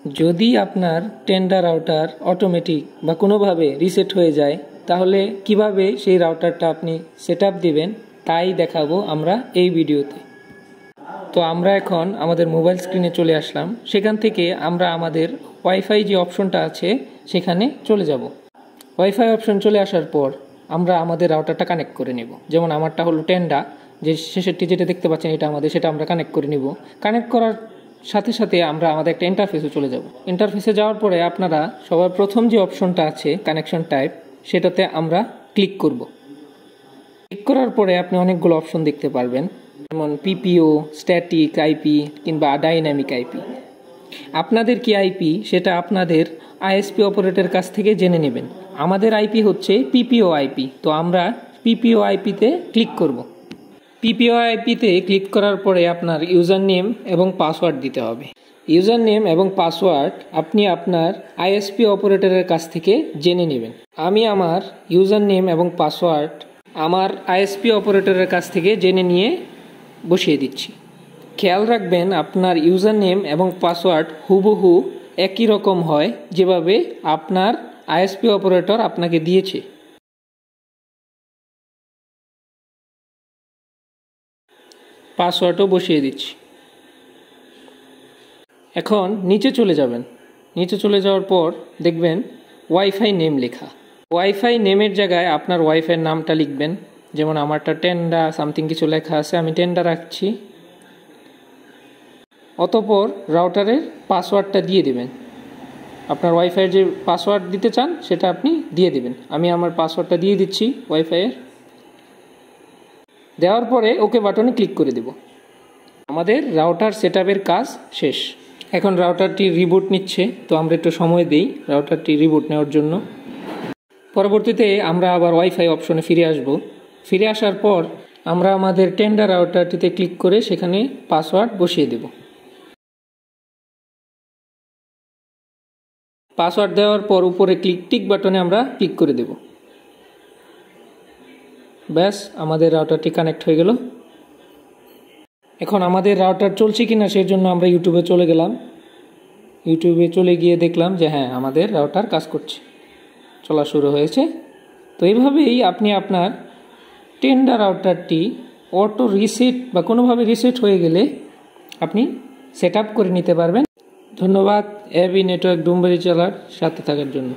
যদি আপনার tender router automatic বা কোনোভাবে রিসেট হয়ে যায় তাহলে কিভাবে সেই রাউটারটা আপনি সেটআপ দিবেন তাই দেখাবো আমরা এই ভিডিওতে। তো আমরা এখন আমাদের মোবাইল স্ক্রিনে চলে আসলাম। সেখান থেকে আমরা আমাদের ওয়াইফাই যে অপশনটা আছে সেখানে চলে যাব। ওয়াইফাই অপশন চলে আসার পর আমরা আমাদের রাউটারটা কানেক্ট করে নেব। যেমন আমারটা হলো টেন্ডা, যে শেষেরটি যেটা দেখতে পাচ্ছেন এটা আমাদের, সেটা আমরা কানেক্ট করে নিব। কানেক্ট করার সাথে সাথে আমরা আমাদের একটা ইন্টারফেসে চলে যাব। ইন্টারফেসে যাওয়ার পরে আপনারা সবার প্রথম যে অপশনটা আছে কানেকশন টাইপ, সেটাতে আমরা ক্লিক করব। ক্লিক করার পরে আপনি অনেকগুলো অপশন দেখতে পারবেন, যেমন পিপিও, স্ট্যাটিক আইপি কিংবা ডাইনামিক আইপি। আপনাদের কি আইপি সেটা আপনাদের আইএসপি অপারেটরের কাছ থেকে জেনে নেবেন। আমাদের আইপি হচ্ছে পিপিও আইপি, তো আমরা পিপিও আইপিতে ক্লিক করব। পিপিও আইপিতে ক্লিক করার পরে আপনার ইউজার নেম এবং পাসওয়ার্ড দিতে হবে। ইউজার নেম এবং পাসওয়ার্ড আপনি আপনার আইএসপি অপারেটরের কাছ থেকে জেনে নেবেন। আমি আমার ইউজার নেম এবং পাসওয়ার্ড আমার আইএসপি অপারেটরের কাছ থেকে জেনে নিয়ে বসিয়ে দিচ্ছি। খেয়াল রাখবেন আপনার ইউজার নেম এবং পাসওয়ার্ড হুবহু একই রকম হয় যেভাবে আপনার আইএসপি অপারেটর আপনাকে দিয়েছে। পাসওয়ার্ডও বসিয়ে দিচ্ছি। এখন নিচে চলে যাবেন। নিচে চলে যাওয়ার পর দেখবেন ওয়াইফাই নেম লেখা। ওয়াইফাই নেমের জায়গায় আপনার ওয়াইফাইয়ের নামটা লিখবেন। যেমন আমারটা টেন্ডা সামথিং কিছু লেখা আছে, আমি টেন্ডা রাখছি। অতঃপর রাউটারের পাসওয়ার্ডটা দিয়ে দেবেন। আপনার ওয়াইফাইয়ের যে পাসওয়ার্ড দিতে চান সেটা আপনি দিয়ে দেবেন। আমি আমার পাসওয়ার্ডটা দিয়ে দিচ্ছি ওয়াইফাইয়ের। দেওয়ার পরে ওকে বাটনে ক্লিক করে দেব। আমাদের রাউটার সেটআপের কাজ শেষ। এখন রাউটারটি রিবুট নিচ্ছে, তো আমরা একটু সময় দেই রাউটারটি রিবুট নেওয়ার জন্য। পরবর্তীতে আমরা আবার ওয়াইফাই অপশনে ফিরে আসব। ফিরে আসার পর আমরা আমাদের টেন্ডার রাউটারটিতে ক্লিক করে সেখানে পাসওয়ার্ড বসিয়ে দেব। পাসওয়ার্ড দেওয়ার পর উপরে টিক বাটনে আমরা ক্লিক করে দেব। ব্যাস, আমাদের রাউটারটি কানেক্ট হয়ে গেল। এখন আমাদের রাউটার চলছে কিনা সেই জন্য আমরা ইউটিউবে চলে গেলাম। ইউটিউবে চলে গিয়ে দেখলাম যে হ্যাঁ, আমাদের রাউটার কাজ করছে, চলা শুরু হয়েছে। তো এইভাবেই আপনি আপনার টেন্ডার রাউটারটি অটো রিসেট বা কোনোভাবে রিসেট হয়ে গেলে আপনি সেট আপ করে নিতে পারবেন। ধন্যবাদ এবি নেটওয়ার্ক ডুমবাড়ি চালার সাথে থাকার জন্য।